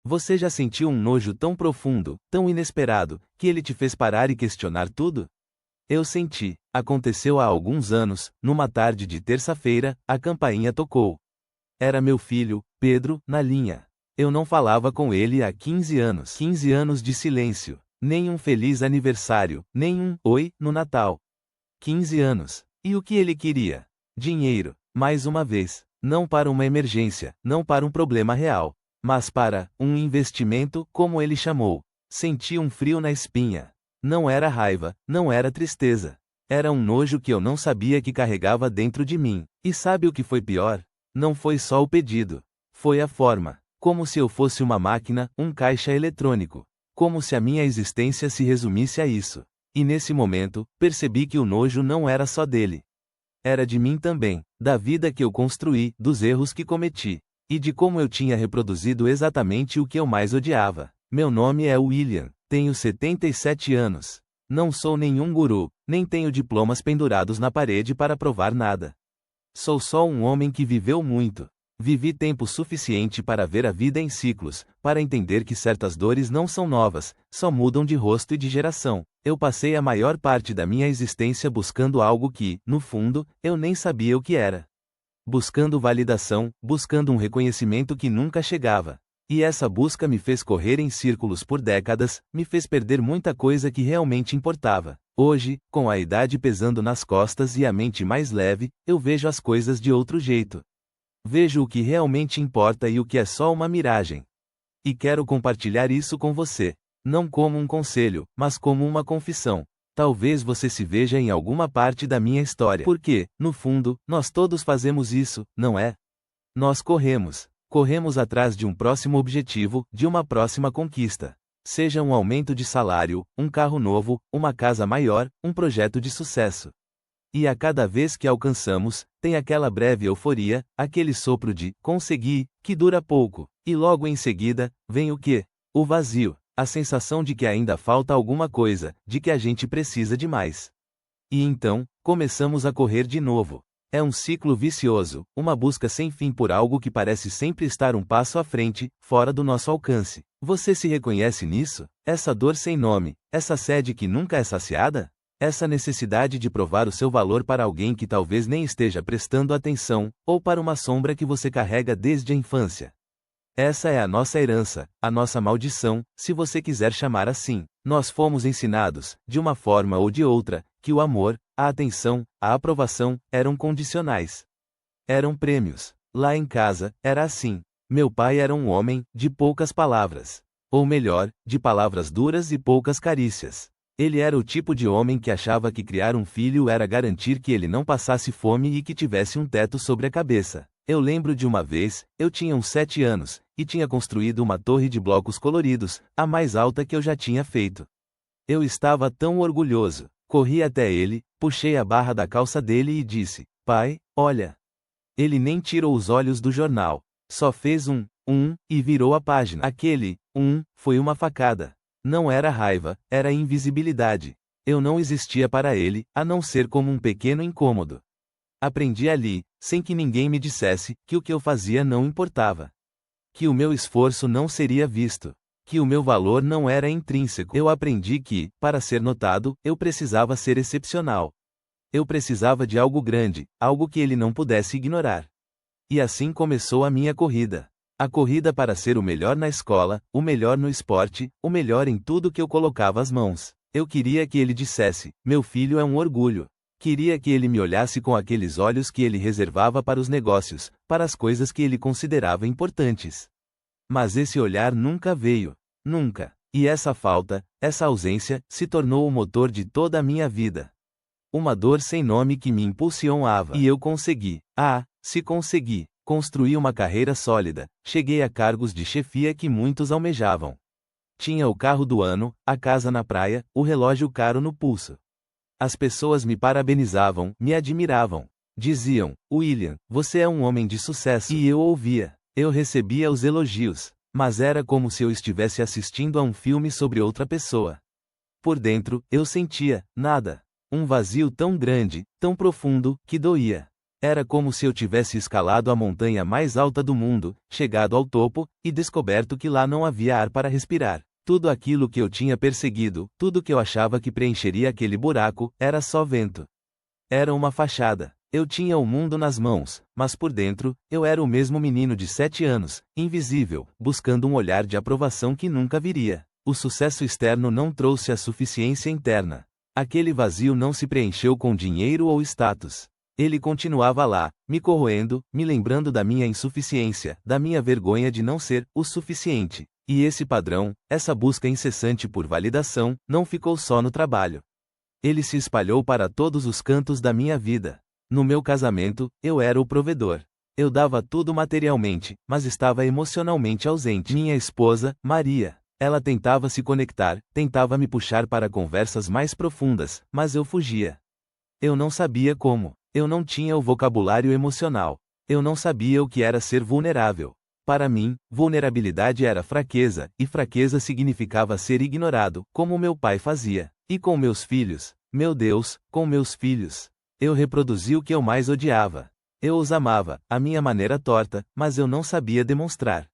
Você já sentiu um nojo tão profundo, tão inesperado, que ele te fez parar e questionar tudo? Eu senti. Aconteceu há alguns anos, numa tarde de terça-feira, a campainha tocou. Era meu filho, Pedro, na linha. Eu não falava com ele há 15 anos. 15 anos de silêncio. Nem um feliz aniversário, nem um oi no Natal. 15 anos. E o que ele queria? Dinheiro. Mais uma vez. Não para uma emergência, não para um problema real, mas para um investimento, como ele chamou. Senti um frio na espinha. Não era raiva, não era tristeza. Era um nojo que eu não sabia que carregava dentro de mim. E sabe o que foi pior? Não foi só o pedido. Foi a forma. Como se eu fosse uma máquina, um caixa eletrônico. Como se a minha existência se resumisse a isso. E nesse momento, percebi que o nojo não era só dele. Era de mim também, da vida que eu construí, dos erros que cometi. E de como eu tinha reproduzido exatamente o que eu mais odiava. Meu nome é William, tenho 77 anos. Não sou nenhum guru, nem tenho diplomas pendurados na parede para provar nada. Sou só um homem que viveu muito. Vivi tempo suficiente para ver a vida em ciclos, para entender que certas dores não são novas, só mudam de rosto e de geração. Eu passei a maior parte da minha existência buscando algo que, no fundo, eu nem sabia o que era. Buscando validação, buscando um reconhecimento que nunca chegava. E essa busca me fez correr em círculos por décadas, me fez perder muita coisa que realmente importava. Hoje, com a idade pesando nas costas e a mente mais leve, eu vejo as coisas de outro jeito. Vejo o que realmente importa e o que é só uma miragem. E quero compartilhar isso com você. Não como um conselho, mas como uma confissão. Talvez você se veja em alguma parte da minha história. Porque, no fundo, nós todos fazemos isso, não é? Nós corremos. Corremos atrás de um próximo objetivo, de uma próxima conquista. Seja um aumento de salário, um carro novo, uma casa maior, um projeto de sucesso. E a cada vez que alcançamos, tem aquela breve euforia, aquele sopro de consegui, que dura pouco, e logo em seguida, vem o quê? O vazio, a sensação de que ainda falta alguma coisa, de que a gente precisa de mais. E então, começamos a correr de novo. É um ciclo vicioso, uma busca sem fim por algo que parece sempre estar um passo à frente, fora do nosso alcance. Você se reconhece nisso? Essa dor sem nome, essa sede que nunca é saciada? Essa necessidade de provar o seu valor para alguém que talvez nem esteja prestando atenção, ou para uma sombra que você carrega desde a infância. Essa é a nossa herança, a nossa maldição, se você quiser chamar assim. Nós fomos ensinados, de uma forma ou de outra, que o amor, a atenção, a aprovação, eram condicionais. Eram prêmios. Lá em casa, era assim. Meu pai era um homem, de poucas palavras. Ou melhor, de palavras duras e poucas carícias. Ele era o tipo de homem que achava que criar um filho era garantir que ele não passasse fome e que tivesse um teto sobre a cabeça. Eu lembro de uma vez, eu tinha uns 7 anos, e tinha construído uma torre de blocos coloridos, a mais alta que eu já tinha feito. Eu estava tão orgulhoso. Corri até ele, puxei a barra da calça dele e disse: pai, olha. Ele nem tirou os olhos do jornal. Só fez e virou a página. Aquele, foi uma facada. Não era raiva, era invisibilidade. Eu não existia para ele, a não ser como um pequeno incômodo. Aprendi ali, sem que ninguém me dissesse, que o que eu fazia não importava. Que o meu esforço não seria visto. Que o meu valor não era intrínseco. Eu aprendi que, para ser notado, eu precisava ser excepcional. Eu precisava de algo grande, algo que ele não pudesse ignorar. E assim começou a minha corrida. A corrida para ser o melhor na escola, o melhor no esporte, o melhor em tudo que eu colocava as mãos. Eu queria que ele dissesse: meu filho é um orgulho. Queria que ele me olhasse com aqueles olhos que ele reservava para os negócios, para as coisas que ele considerava importantes. Mas esse olhar nunca veio. Nunca. E essa falta, essa ausência, se tornou o motor de toda a minha vida. Uma dor sem nome que me impulsionava. E eu consegui. Se consegui. Construí uma carreira sólida, cheguei a cargos de chefia que muitos almejavam. Tinha o carro do ano, a casa na praia, o relógio caro no pulso. As pessoas me parabenizavam, me admiravam. Diziam: William, você é um homem de sucesso. E eu ouvia. Eu recebia os elogios, mas era como se eu estivesse assistindo a um filme sobre outra pessoa. Por dentro, eu sentia nada. Um vazio tão grande, tão profundo, que doía. Era como se eu tivesse escalado a montanha mais alta do mundo, chegado ao topo, e descoberto que lá não havia ar para respirar. Tudo aquilo que eu tinha perseguido, tudo que eu achava que preencheria aquele buraco, era só vento. Era uma fachada. Eu tinha o mundo nas mãos, mas por dentro, eu era o mesmo menino de 7 anos, invisível, buscando um olhar de aprovação que nunca viria. O sucesso externo não trouxe a suficiência interna. Aquele vazio não se preencheu com dinheiro ou status. Ele continuava lá, me corroendo, me lembrando da minha insuficiência, da minha vergonha de não ser o suficiente. E esse padrão, essa busca incessante por validação, não ficou só no trabalho. Ele se espalhou para todos os cantos da minha vida. No meu casamento, eu era o provedor. Eu dava tudo materialmente, mas estava emocionalmente ausente. Minha esposa, Maria, ela tentava se conectar, tentava me puxar para conversas mais profundas, mas eu fugia. Eu não sabia como. Eu não tinha o vocabulário emocional. Eu não sabia o que era ser vulnerável. Para mim, vulnerabilidade era fraqueza, e fraqueza significava ser ignorado, como meu pai fazia. E com meus filhos, meu Deus, com meus filhos. Eu reproduzi o que eu mais odiava. Eu os amava, à minha maneira torta, mas eu não sabia demonstrar.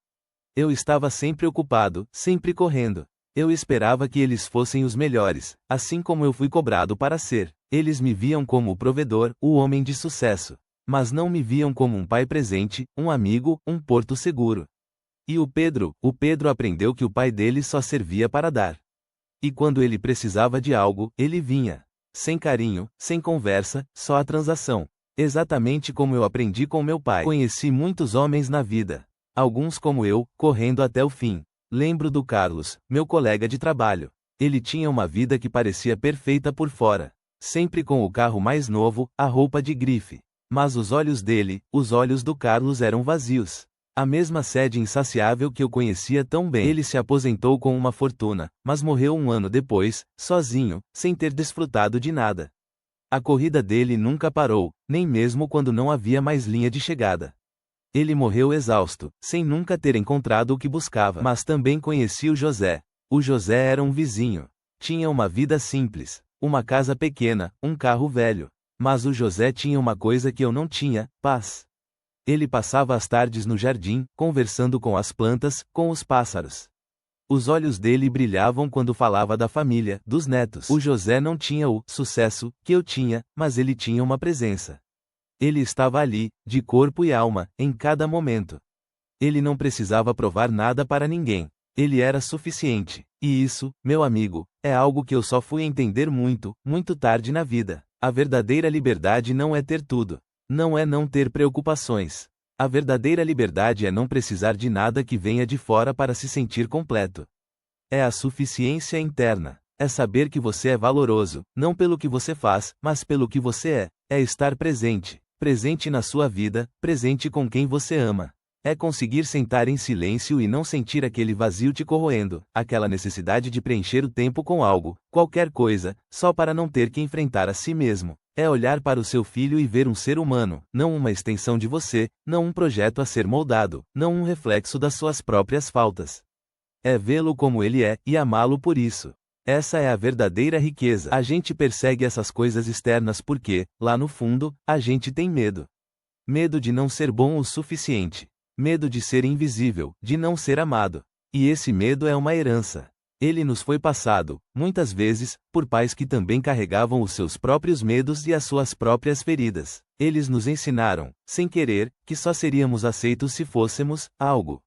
Eu estava sempre ocupado, sempre correndo. Eu esperava que eles fossem os melhores, assim como eu fui cobrado para ser. Eles me viam como o provedor, o homem de sucesso. Mas não me viam como um pai presente, um amigo, um porto seguro. E o Pedro aprendeu que o pai dele só servia para dar. E quando ele precisava de algo, ele vinha. Sem carinho, sem conversa, só a transação. Exatamente como eu aprendi com meu pai. Conheci muitos homens na vida. Alguns como eu, correndo até o fim. Lembro do Carlos, meu colega de trabalho. Ele tinha uma vida que parecia perfeita por fora. Sempre com o carro mais novo, a roupa de grife. Mas os olhos dele, os olhos do Carlos eram vazios. A mesma sede insaciável que eu conhecia tão bem. Ele se aposentou com uma fortuna, mas morreu um ano depois, sozinho, sem ter desfrutado de nada. A corrida dele nunca parou, nem mesmo quando não havia mais linha de chegada. Ele morreu exausto, sem nunca ter encontrado o que buscava. Mas também conheci o José. O José era um vizinho. Tinha uma vida simples, uma casa pequena, um carro velho. Mas o José tinha uma coisa que eu não tinha: paz. Ele passava as tardes no jardim, conversando com as plantas, com os pássaros. Os olhos dele brilhavam quando falava da família, dos netos. O José não tinha o sucesso que eu tinha, mas ele tinha uma presença. Ele estava ali, de corpo e alma, em cada momento. Ele não precisava provar nada para ninguém. Ele era suficiente. E isso, meu amigo, é algo que eu só fui entender muito, muito tarde na vida. A verdadeira liberdade não é ter tudo. Não é não ter preocupações. A verdadeira liberdade é não precisar de nada que venha de fora para se sentir completo. É a suficiência interna. É saber que você é valoroso, não pelo que você faz, mas pelo que você é. É estar presente. Presente na sua vida, presente com quem você ama. É conseguir sentar em silêncio e não sentir aquele vazio te corroendo, aquela necessidade de preencher o tempo com algo, qualquer coisa, só para não ter que enfrentar a si mesmo. É olhar para o seu filho e ver um ser humano, não uma extensão de você, não um projeto a ser moldado, não um reflexo das suas próprias faltas. É vê-lo como ele é, e amá-lo por isso. Essa é a verdadeira riqueza. A gente persegue essas coisas externas porque, lá no fundo, a gente tem medo. Medo de não ser bom o suficiente. Medo de ser invisível, de não ser amado. E esse medo é uma herança. Ele nos foi passado, muitas vezes, por pais que também carregavam os seus próprios medos e as suas próprias feridas. Eles nos ensinaram, sem querer, que só seríamos aceitos se fôssemos algo.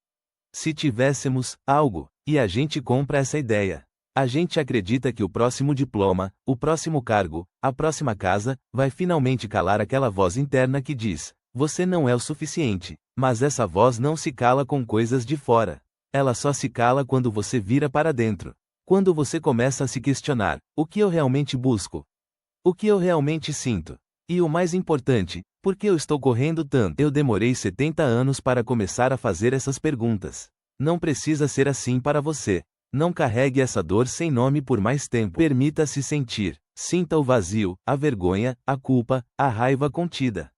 Se tivéssemos algo, e a gente compra essa ideia. A gente acredita que o próximo diploma, o próximo cargo, a próxima casa, vai finalmente calar aquela voz interna que diz: você não é o suficiente. Mas essa voz não se cala com coisas de fora. Ela só se cala quando você vira para dentro. Quando você começa a se questionar: o que eu realmente busco? O que eu realmente sinto? E o mais importante, por que eu estou correndo tanto? Eu demorei 70 anos para começar a fazer essas perguntas. Não precisa ser assim para você. Não carregue essa dor sem nome por mais tempo. Permita-se sentir. Sinta o vazio, a vergonha, a culpa, a raiva contida.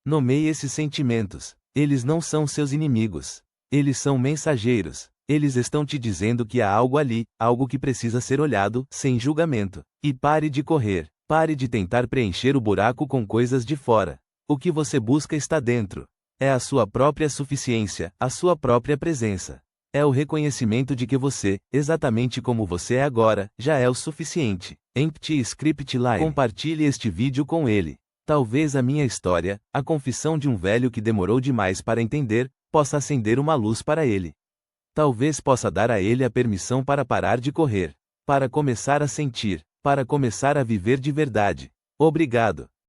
Nomeie esses sentimentos. Eles não são seus inimigos. Eles são mensageiros. Eles estão te dizendo que há algo ali, algo que precisa ser olhado, sem julgamento. E pare de correr. Pare de tentar preencher o buraco com coisas de fora. O que você busca está dentro. É a sua própria suficiência, a sua própria presença. É o reconhecimento de que você, exatamente como você é agora, já é o suficiente. Empty Script Line. Compartilhe este vídeo com ele. Talvez a minha história, a confissão de um velho que demorou demais para entender, possa acender uma luz para ele. Talvez possa dar a ele a permissão para parar de correr, para começar a sentir, para começar a viver de verdade. Obrigado.